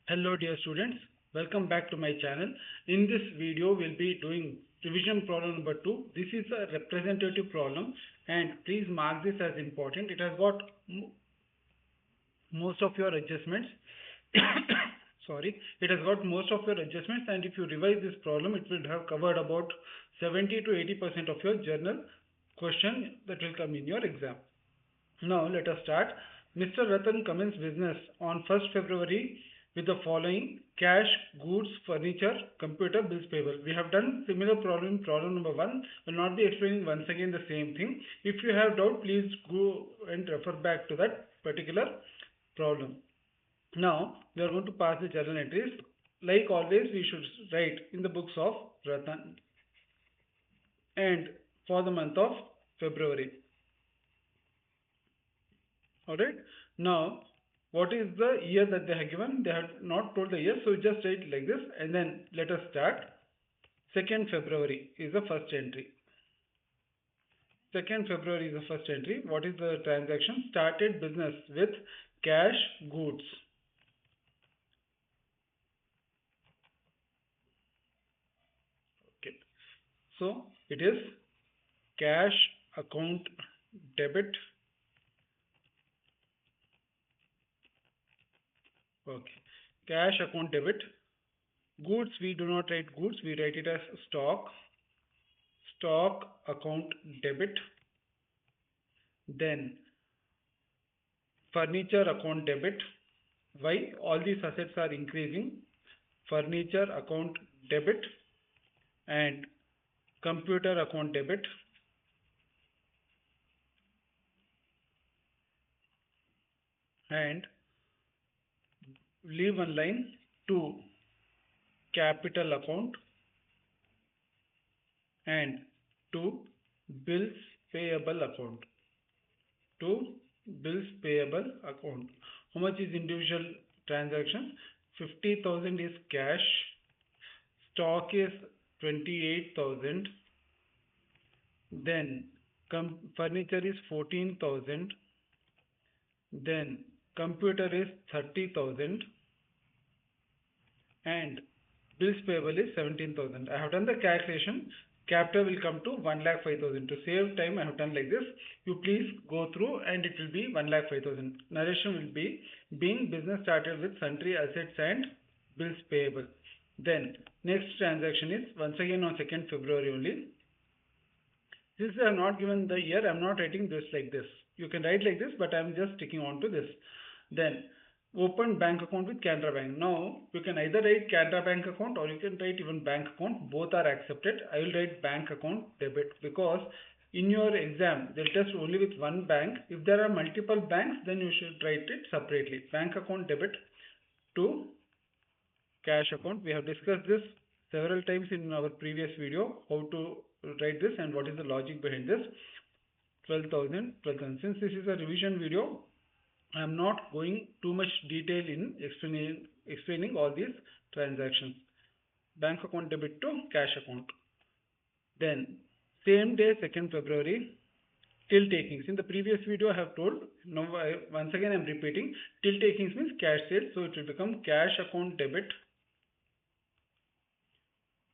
Hello dear students, welcome back to my channel. In this video we'll be doing revision problem number 2. This is a representative problem and please mark this as important. It has got most of your adjustments. Sorry, it has got most of your adjustments, and if you revise this problem it will have covered about 70 to 80% of your journal question that will come in your exam. Now let us start. Mr. Ratan commenced business on 1st February with the following: cash, goods, furniture, computer, bills payable. We have done similar problem in problem number 1. I will not be explaining once again the same thing. If you have doubt, please go and refer back to that particular problem. Now we are going to pass the journal entries. Like always, we should write in the books of Ratan and for the month of February. Alright. Now, what is the year that they have given? They have not told the year, so just write like this and then let us start. 2nd February is the first entry. 2nd February is the first entry. What is the transaction? Started business with cash, goods. Okay. So, it is cash account debit. Okay. Cash account debit. Goods, we do not write goods, we write it as stock. Stock account debit. Then furniture account debit. Why? All these assets are increasing. Furniture account debit and computer account debit. And leave one line to capital account and to bills payable account. To bills payable account. How much is individual transaction? 50,000 is cash. Stock is 28,000. Then furniture is 14,000. Then computer is 30,000. And bills payable is 17,000. I have done the calculation. Capital will come to 1,05,000. To save time, I have done like this. You please go through and it will be 1,05,000. Narration will be: being business started with sundry assets and bills payable. Then next transaction is once again on 2nd February only. Since I have not given the year, I am not writing this like this. You can write like this, but I am just sticking on to this. Then open bank account with Canada Bank. Now you can either write Canada Bank account or you can write even bank account. Both are accepted. I will write bank account debit because in your exam they'll test only with one bank. If there are multiple banks, then you should write it separately. Bank account debit to cash account. We have discussed this several times in our previous video, how to write this and what is the logic behind this. 12,000. Since this is a revision video, I am not going too much detail in explaining all these transactions. Bank account debit to cash account. Then same day, 2nd February, till takings. In the previous video I have told. Now once again I am repeating. Till takings means cash sales, so it will become cash account debit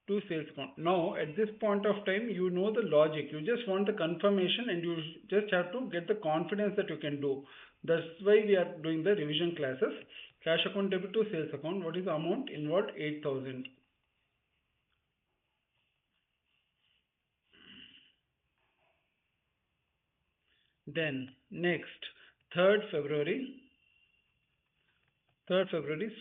to sales account. Now at this point of time you know the logic. You just want the confirmation and you just have to get the confidence that you can do. That's why we are doing the revision classes. Cash account debit to sales account. What is the amount involved? 8,000. Then next 3rd February.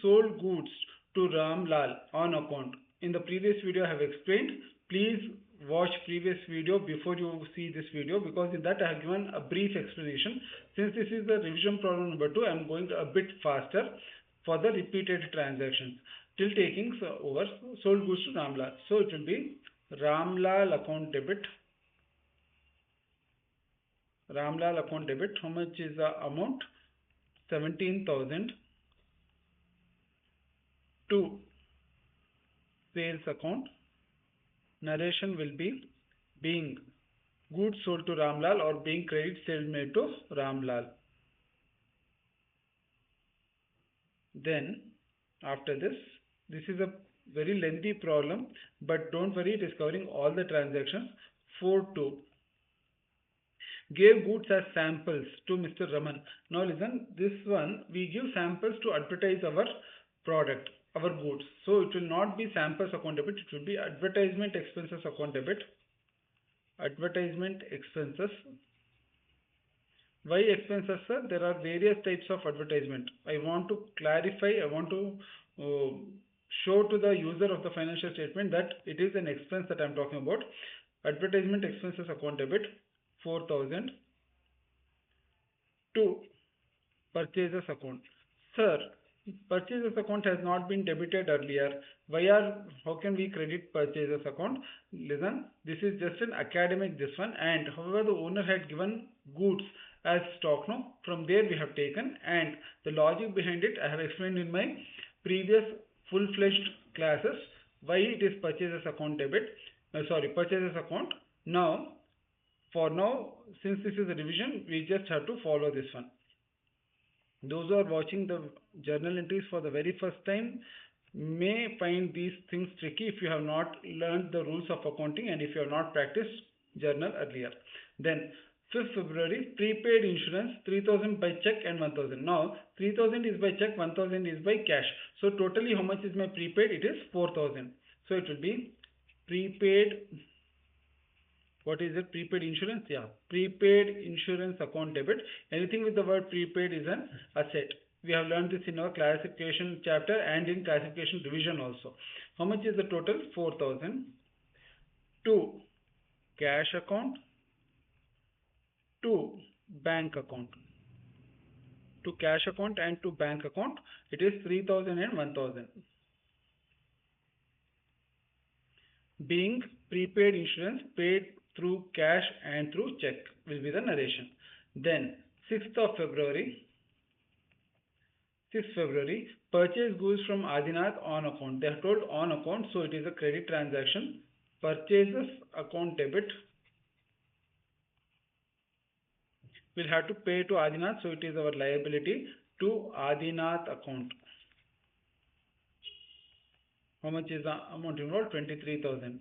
Sold goods to Ram Lal on account. In the previous video I have explained. Please watch previous video before you see this video, because in that I have given a brief explanation. Since this is the revision problem number 2, I am going a bit faster for the repeated transactions. Till takings over, sold goods to Ramlal. So it will be Ramlal account debit. Ramlal account debit. How much is the amount? 17,000 to sales account. Narration will be: being goods sold to Ramlal or being credit sales made to Ramlal. Then After this is a very lengthy problem, but don't worry, it is covering all the transactions. 4.2 gave goods as samples to Mr. Raman. Now listen, this one we give samples to advertise our product, our goods. So it will not be samples account debit, it will be advertisement expenses account debit. Advertisement expenses. Why expenses, sir? There are various types of advertisement. I want to clarify, I want to show to the user of the financial statement that it is an expense that I am talking about. Advertisement expenses account debit 4,000 to purchases account. Sir, purchases account has not been debited earlier. How can we credit purchases account? Listen, this is just an academic this one, and however the owner had given goods as stock, no, from there we have taken, and the logic behind it I have explained in my previous full-fledged classes why it is purchases account debit, purchases account. Now, for now, since this is a revision, we just have to follow this one. Those who are watching the journal entries for the very first time may find these things tricky if you have not learned the rules of accounting and if you have not practiced journal earlier. Then 5th February, prepaid insurance 3,000 by check and 1,000. Now 3,000 is by check, 1,000 is by cash. So totally how much is my prepaid? It is 4,000. So it will be prepaid. What is it? Prepaid insurance? Yeah. Prepaid insurance account debit. Anything with the word prepaid is an asset. We have learned this in our classification chapter and in classification revision also. How much is the total? 4,000. To cash account. To bank account. To cash account and to bank account, it is 3,000 and 1,000. Being prepaid insurance paid through cash and through check will be the narration. Then 6th February, purchase goods from Adinath on account. They are told on account, so it is a credit transaction. Purchases account debit. We'll have to pay to Adinath, so it is our liability to Adinath account. How much is the amount involved? 23,000.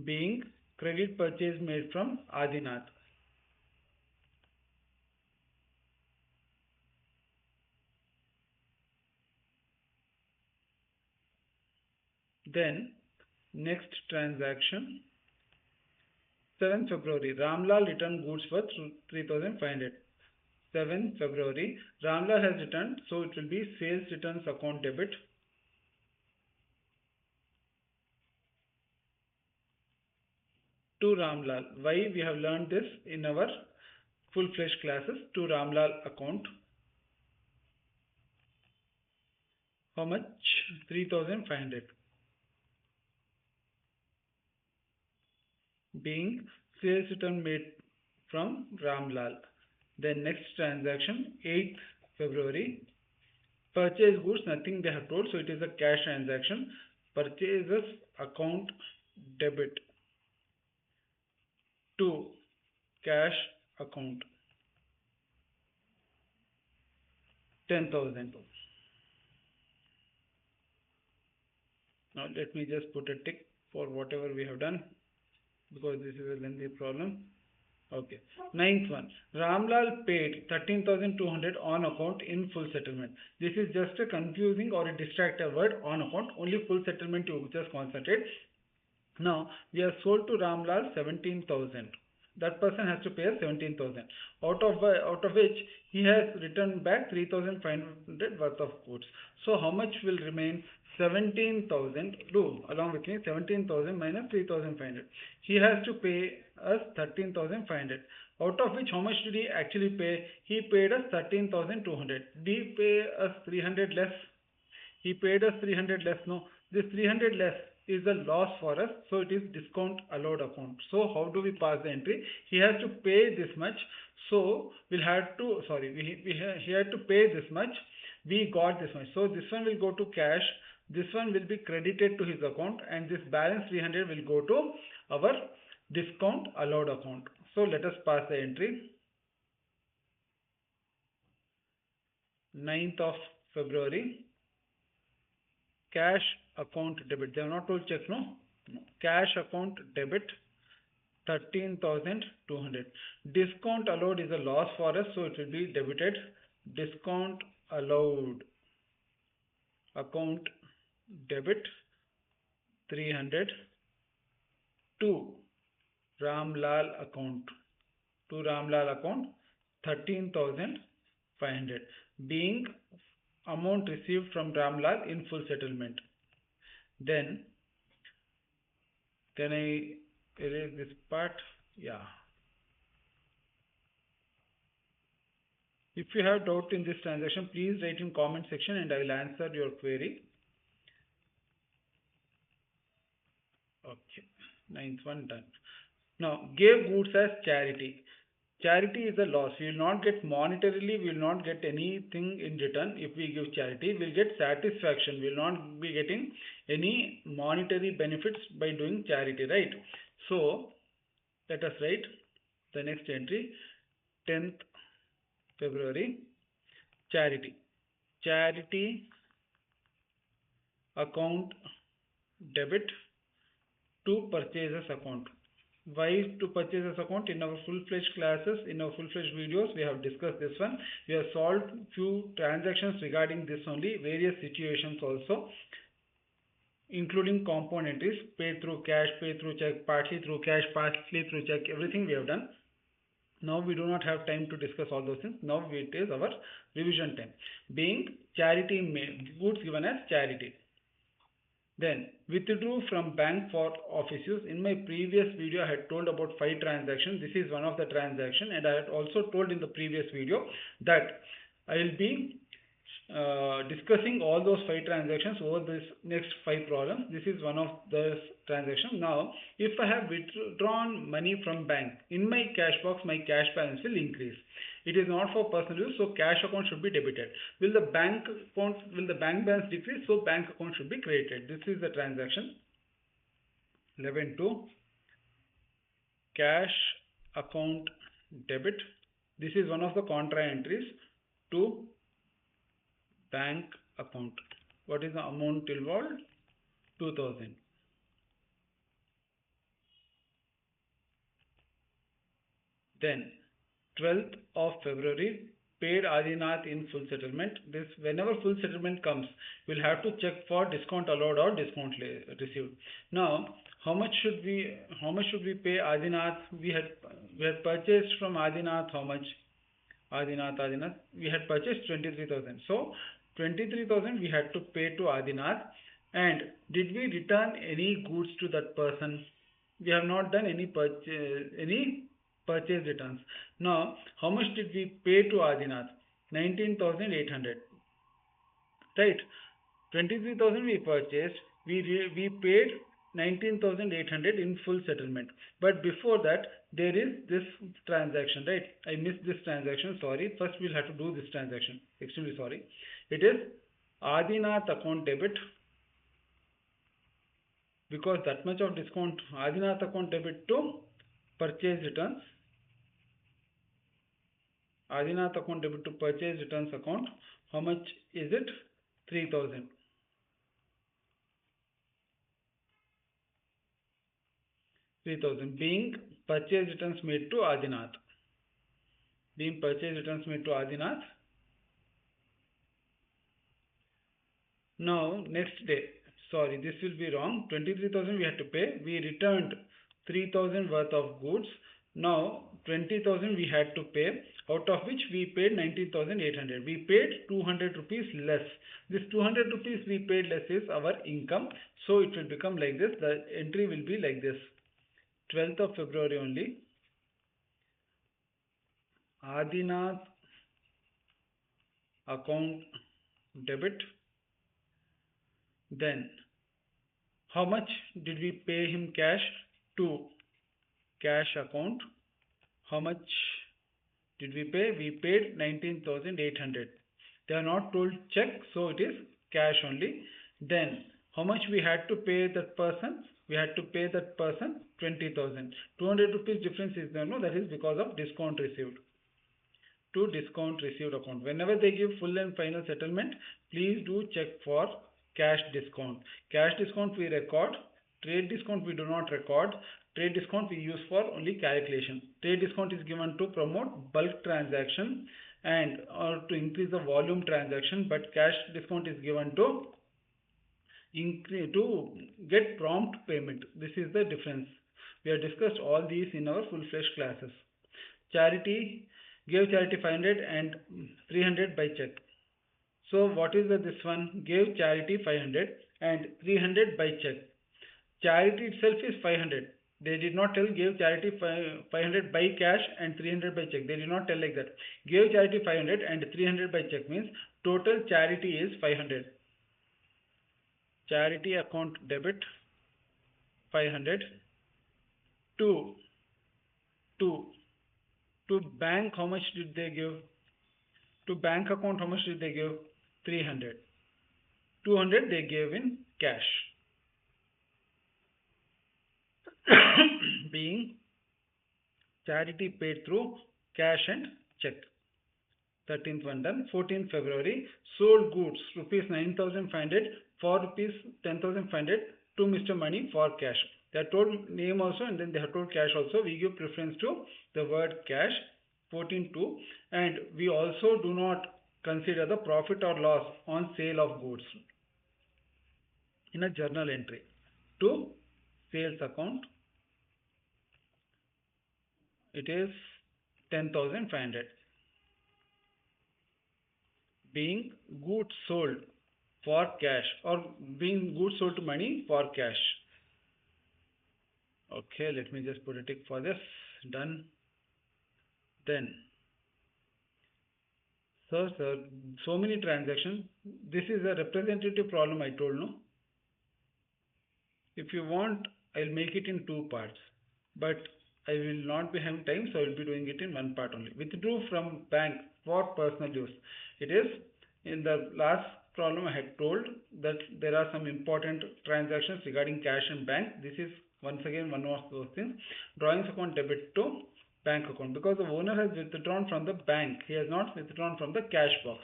Being credit purchase made from Adinath. Then next transaction, 7th February, Ramlal returned goods worth 3,500. 7th February, Ramlal has returned, so it will be sales returns account debit. To Ramlal. Why? We have learned this in our full-fledged classes. To Ramlal account. How much? 3,500. Being sales return made from Ramlal. Then next transaction, 8th February, purchase goods, nothing they have told, so it is a cash transaction. Purchases account debit to cash account, 10,000. Now let me just put a tick for whatever we have done, because this is a lengthy problem. Okay. 9th one. Ramlal paid 13,200 on account in full settlement. This is just a confusing or a distractor word, on account. Only full settlement you just concentrate. Now we have sold to Ramlal 17,000. That person has to pay us 17,000. Out of which he has returned back 3,500 worth of goods. So how much will remain? 17,000. Do along with me. 17,000 minus 3,500. He has to pay us 13,500. Out of which how much did he actually pay? He paid us 13,200. Did he pay us 300 less? He paid us 300 less. No. This 300 less is a loss for us, so it is discount allowed account. So how do we pass the entry? He has to pay this much, so we'll have to, he had to pay this much, we got this much. So this one will go to cash, this one will be credited to his account, and this balance 300 will go to our discount allowed account. So let us pass the entry. 9th of February, cash account debit. They have not told check, no? No. Cash account debit 13,200. Discount allowed is a loss for us, so it will be debited. Discount allowed account debit 300 to Ramlal account. To Ramlal account 13,500, being amount received from Ramlal in full settlement. Then can I erase this part? Yeah. If you have doubt in this transaction, please write in comment section and I will answer your query. Okay, ninth one done. Now, gave goods as charity. Charity is a loss. We will not get monetarily, we will not get anything in return if we give charity. We will get satisfaction. We will not be getting any monetary benefits by doing charity, right? So, let us write the next entry, 10th February, charity. Charity account debit to purchases account. Why to purchases account? In our full-fledged classes, in our full-fledged videos, we have discussed this one. We have solved few transactions regarding this only, various situations also, including compound entries, paid through cash, paid through check, partly through cash, partly through check, everything we have done. Now we do not have time to discuss all those things. Now it is our revision time. Being charity goods given as charity. Then withdrew from bank for office use. In my previous video I had told about 5 transactions. This is one of the transaction, and I had also told in the previous video that I will be discussing all those 5 transactions over this next 5 problems. This is one of the transactions. Now if I have withdrawn money from bank, in my cash box my cash balance will increase. It is not for personal use, so cash account should be debited. Will the bank balance decrease? So bank account should be credited. This is the transaction. 11.2, cash account debit. This is one of the contra entries to bank account. What is the amount involved? 2,000. Then 12th of February, paid Adinath in full settlement. This, whenever full settlement comes, we'll have to check for discount allowed or discount received. Now, how much should we pay Adinath? We had purchased from Adinath how much? Adinath. We had purchased 23,000. So 23,000 we had to pay to Adinath. And did we return any goods to that person? We have not done any purchase returns. Now, how much did we pay to Adinath? 19,800. Right? 23,000 we purchased. We paid 19,800 in full settlement. But before that, there is this transaction, right? I missed this transaction. Sorry. First, we'll have to do this transaction. Extremely sorry. It is Adinath account debit. Because that much of discount, Adinath account debit to purchase returns. Adinath account debit to purchase returns account. How much is it? 3,000. Being purchase returns made to Adinath. Being purchase returns made to Adinath. Now, next day. Sorry, this will be wrong. 23,000 we had to pay. We returned 3,000 worth of goods. Now 20,000 we had to pay, out of which we paid 19,800. We paid 200 rupees less. This 200 rupees we paid less is our income. So it will become like this. The entry will be like this. 12th of February only. Adinath account debit. Then how much did we pay him cash? To cash account. How much did we pay? We paid 19,800. They are not told check, so it is cash only. Then how much we had to pay that person? We had to pay that person 20,000. 200 rupees difference is there, no? That is because of discount received. to discount received account. Whenever they give full and final settlement, please do check for cash discount. Cash discount we record, trade discount we do not record. Trade discount we use for only calculation. Trade discount is given to promote bulk transaction and or to increase the volume transaction, but cash discount is given to get prompt payment. This is the difference. We have discussed all these in our full-fledged classes. Charity, gave charity 500 and 300 by check. So what is this one? Gave charity 500 and 300 by check. Charity itself is 500. They did not tell gave charity 500 by cash and 300 by check. They did not tell like that. Gave charity 500 and 300 by check means total charity is 500. Charity account debit 500 to bank. How much did they give? To bank account, how much did they give? 300. 200 they gave in cash. Being charity paid through cash and check. 13th one done. 14th February, sold goods rupees 9,500 for rupees 10,500 to Mr. Money for cash. They have told name also and then they have told cash also. We give preference to the word cash. 14.2, and we also do not consider the profit or loss on sale of goods in a journal entry. To sales account, it is 10,500. Being goods sold for cash or being goods sold to money for cash. Okay, let me just put a tick for this. Done. Then, sir, so many transactions. This is a representative problem I told, no? If you want, I'll make it in two parts. But I will not be having time, so I will be doing it in one part only. Withdrew from bank for personal use. It is, in the last problem I had told that there are some important transactions regarding cash and bank. This is once again one of those things. Drawings account debit to bank account because the owner has withdrawn from the bank. He has not withdrawn from the cash box.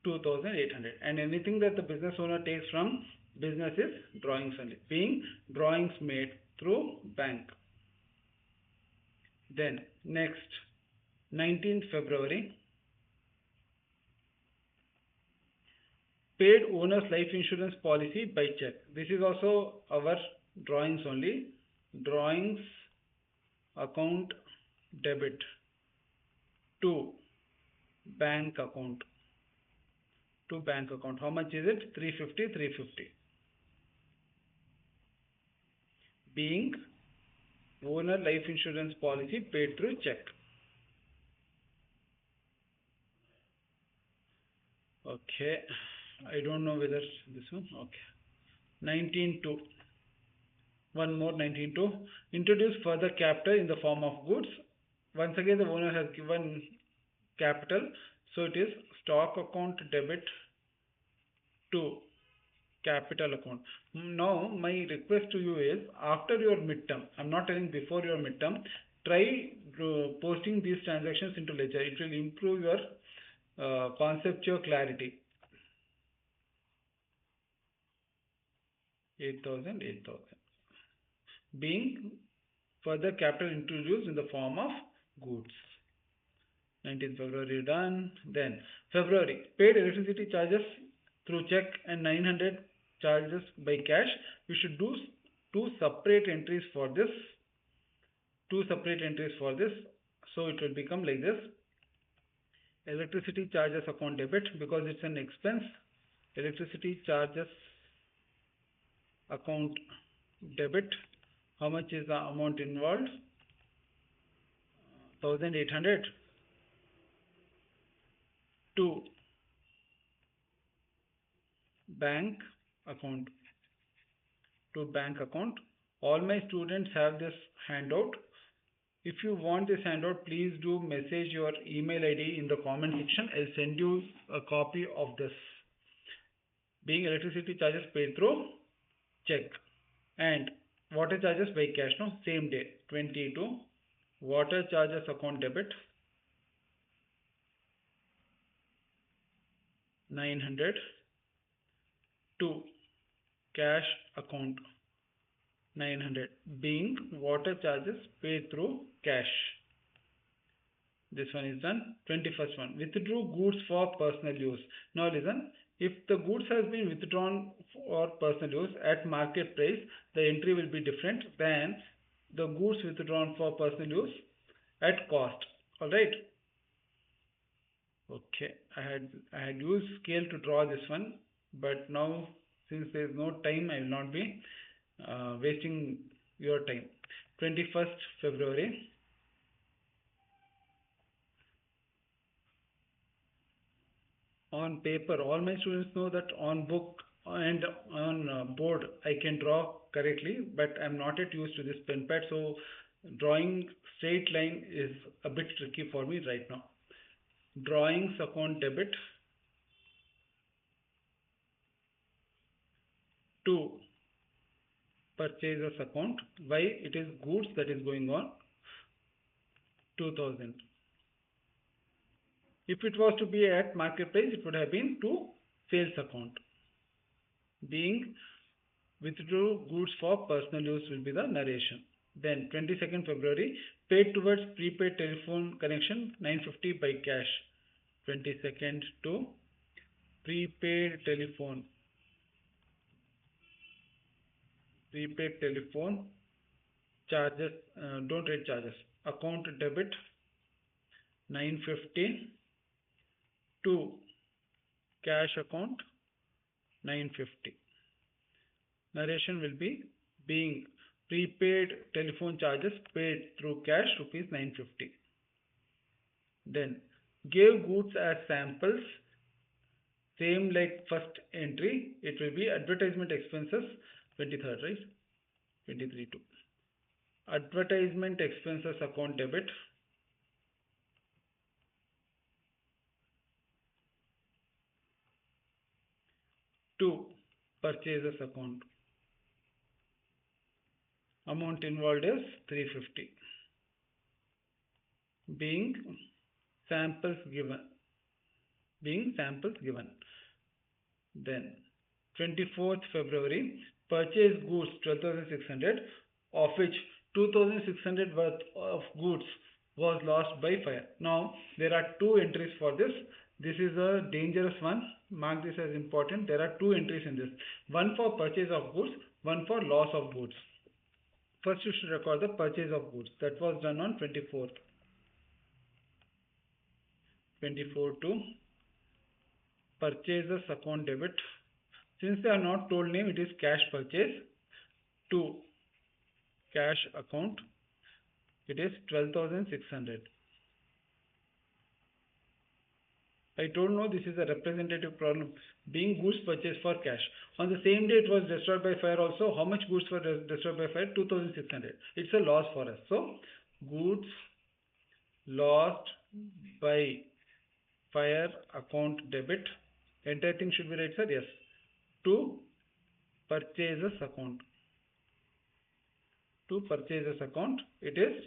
2,800. And anything that the business owner takes from business is drawings only. Being drawings made through bank. Then next, 19th February, paid owner's life insurance policy by check. This is also our drawings only. Drawings account debit to bank account. To bank account. How much is it? 350, 350. Being owner life insurance policy paid through check. Okay. I don't know whether this one. Okay. 19.2. One more 19.2. Introduce further capital in the form of goods. Once again, the owner has given capital. So it is stock account debit to capital account. Now, my request to you is after your midterm, I'm not telling before your midterm, try posting these transactions into ledger. It will improve your conceptual clarity. 8,000, 8,000. Being further capital introduced in the form of goods. 19th February done. Then February, paid electricity charges through check and 900 charges by cash. We should do two separate entries for this. So it will become like this. Electricity charges account debit because it's an expense. Electricity charges account debit. How much is the amount involved? 1,800 to bank account. All my students have this handout. If you want this handout, please do message your email ID in the comment section. I'll send you a copy of this. Being electricity charges paid through check and water charges by cash, no? Same day, 22. Water charges account debit 900 to cash account 900, being water charges paid through cash. This one is done. 21st one, withdrew goods for personal use. Now listen, if the goods has been withdrawn for personal use at market price, the entry will be different than the goods withdrawn for personal use at cost. Alright. Okay, I had used scale to draw this one, but now since there is no time, I will not be wasting your time. 21st February. On paper, all my students know that on book and on board I can draw correctly, but I'm not yet used to this pen pad, so drawing straight line is a bit tricky for me right now. Drawings account debit to purchasers account. Why? It is goods that is going on. 2000. If it was to be at market price, it would have been to sales account. Being withdrew goods for personal use will be the narration. Then 22nd February, paid towards prepaid telephone connection 950 by cash. 22nd to prepaid telephone charges, don't write charges, account debit 950 to cash account 950. Narration will be being prepaid telephone charges paid through cash rupees 950. Then gave goods as samples, same like first entry, it will be advertisement expenses 23rd, right? 23 to advertisement expenses account debit to purchasers account. Amount involved is 350. Being samples given. Then 24th February, purchase goods 12,600, of which 2,600 worth of goods was lost by fire. Now there are two entries for this. This is a dangerous one. Mark this as important. There are two entries in this. One for purchase of goods, one for loss of goods. First you should record the purchase of goods. That was done on 24th. 24 to purchasers account debit. Since they are not told name, it is cash purchase to cash account. It is 12,600. I don't know, this is a representative problem. Being goods purchased for cash. On the same day it was destroyed by fire also. How much goods were destroyed by fire? 2,600. It's a loss for us. So, goods lost by fire account debit. Entire thing should be right, sir? Yes. To purchasers account. To purchasers account, it is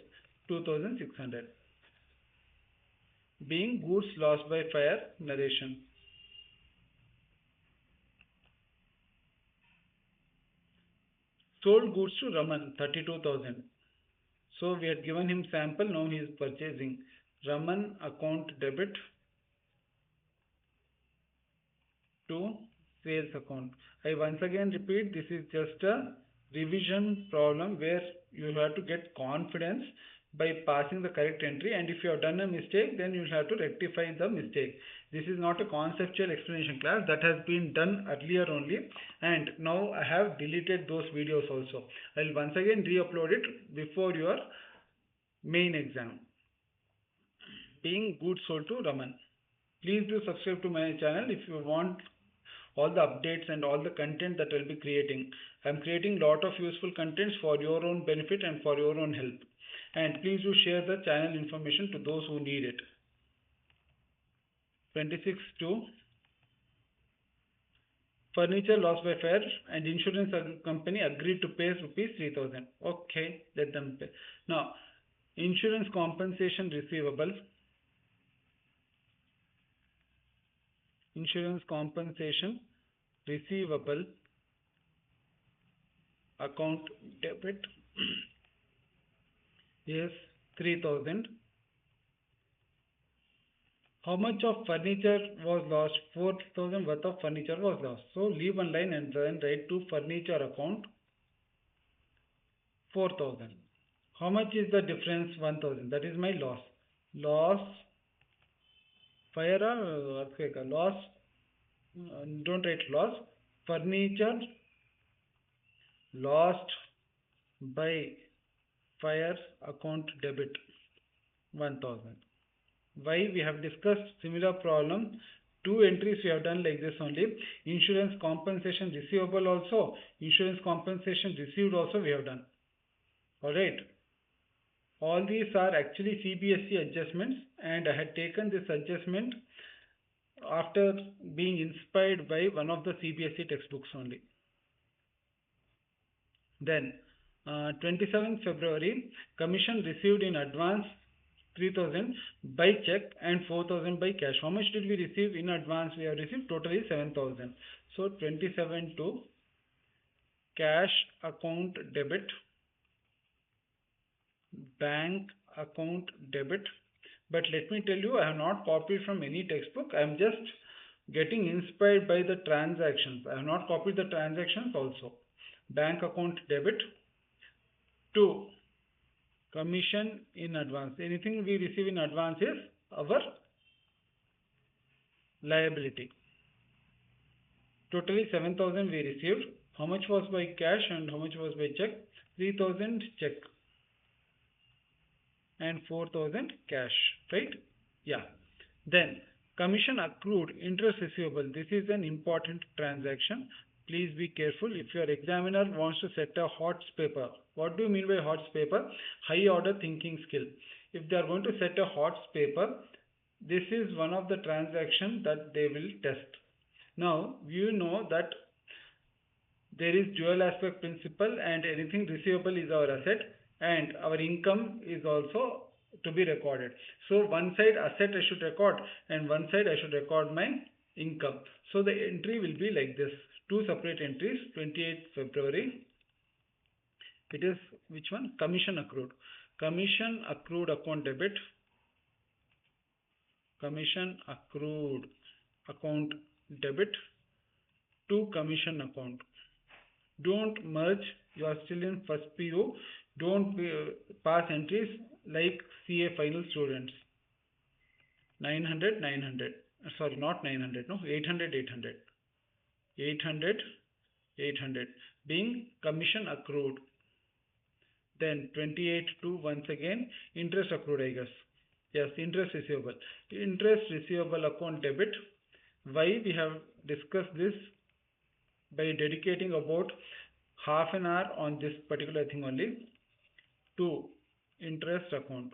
2,600. Being goods lost by fire, narration. Sold goods to Raman, 32,000. So we had given him sample, now he is purchasing. Raman account debit to sales account. I once again repeat, this is just a revision problem where you have to get confidence by passing the correct entry, and if you have done a mistake, then you have to rectify the mistake. This is not a conceptual explanation class, that has been done earlier only, and now I have deleted those videos also. I will once again re-upload it before your main exam. Being goods sold to Raman. Please do subscribe to my channel if you want all the updates and all the content that I will be creating. I am creating lot of useful contents for your own benefit and for your own help. And please do share the channel information to those who need it. 26 to furniture lost by fire and insurance company agreed to pay rupees 3,000. Okay, let them pay. Now, insurance compensation receivable. insurance compensation receivable account debit is 3,000. How much of furniture was lost? 4,000 worth of furniture was lost. So leave one line and then write to furniture account 4,000. How much is the difference? 1,000. That is my loss. Loss, fire or earthquake? Loss, don't write loss. Furniture lost by fire account debit 1,000. Why? We have discussed similar problem. Two entries we have done like this only. Insurance compensation receivable also, insurance compensation received also we have done. Alright. All these are actually CBSE adjustments, and I had taken this adjustment after being inspired by one of the CBSE textbooks only. Then 27th February, commission received in advance 3,000 by check and 4,000 by cash. How much did we receive in advance? We have received totally 7,000. So 27 to cash account debit, bank account debit. But let me tell you, I have not copied from any textbook. I am just getting inspired by the transactions. I have not copied the transactions also. Bank account debit to commission in advance. Anything we receive in advance is our liability. Totally 7,000 we received. How much was by cash and how much was by check? 3,000 check and 4,000 cash, right? Yeah. Then commission accrued interest receivable. This is an important transaction. Please be careful. If your examiner wants to set a HOTS paper, what do you mean by HOTS paper? High order thinking skill. If they are going to set a HOTS paper, this is one of the transactions that they will test. Now, you know that there is dual aspect principle, and anything receivable is our asset and our income is also to be recorded. So one side asset I should record and one side I should record my income. So the entry will be like this. Two separate entries. 28th February. It is which one? Commission accrued. Commission accrued account debit. Commission accrued account debit to commission account. Don't merge. You are still in first PU. Don't pass entries like CA final students. 900, 900. Sorry, not 900. No, 800, 800. 800, 800 being commission accrued. Then 28 to once again interest accrued, I guess. Yes, interest receivable. Interest receivable account debit. Why we have discussed this? By dedicating about half an hour on this particular thing only. To interest account.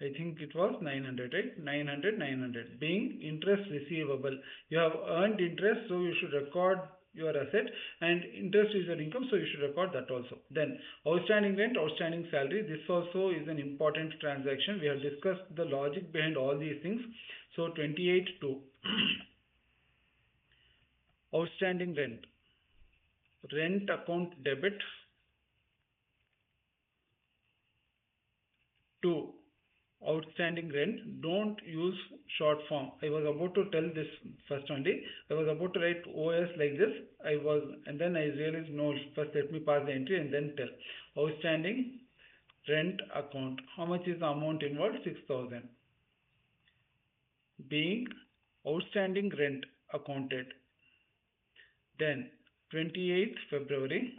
I think it was 900, right? 900, 900 being interest receivable. You have earned interest, so you should record your asset, and interest is your income, so you should record that also. Then outstanding rent, outstanding salary. This also is an important transaction. We have discussed the logic behind all these things. So 28 to outstanding rent. Rent account debit to outstanding rent. Don't use short form. I was about to tell this first only. I was about to write OS like this. And then I realized no, first let me pass the entry and then tell. Outstanding rent account. How much is the amount involved? 6,000. Being outstanding rent accounted. Then 28th February.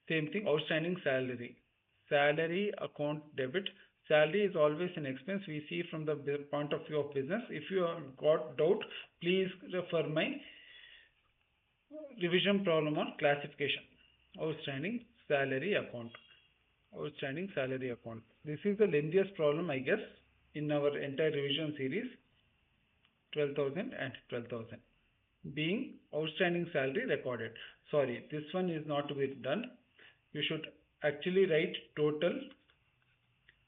Same thing, outstanding salary. Salary account debit. Salary is always an expense. We see from the point of view of business. If you have got doubt, please refer my revision problem on classification. Outstanding salary account. Outstanding salary account. This is the lengthiest problem, I guess, in our entire revision series. 12,000 and 12,000. Being outstanding salary recorded. Sorry, this one is not to be done. You should actually write total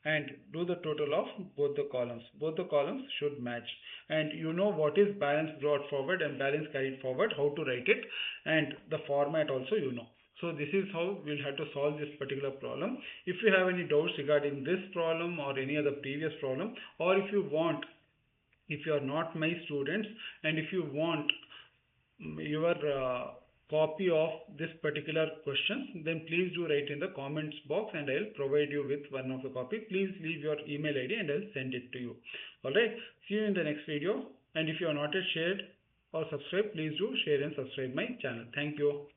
and do the total of both the columns. Both the columns should match, and you know what is balance brought forward and balance carried forward, how to write it, and the format also you know. So this is how we'll have to solve this particular problem. If you have any doubts regarding this problem or any other previous problem, or if you want, if you are not my students, and if you want your copy of this particular question, then please do write in the comments box and I'll provide you with one of the copy. Please leave your email ID and I'll send it to you. Alright, see you in the next video, and if you are not yet shared or subscribed, please do share and subscribe my channel. Thank you.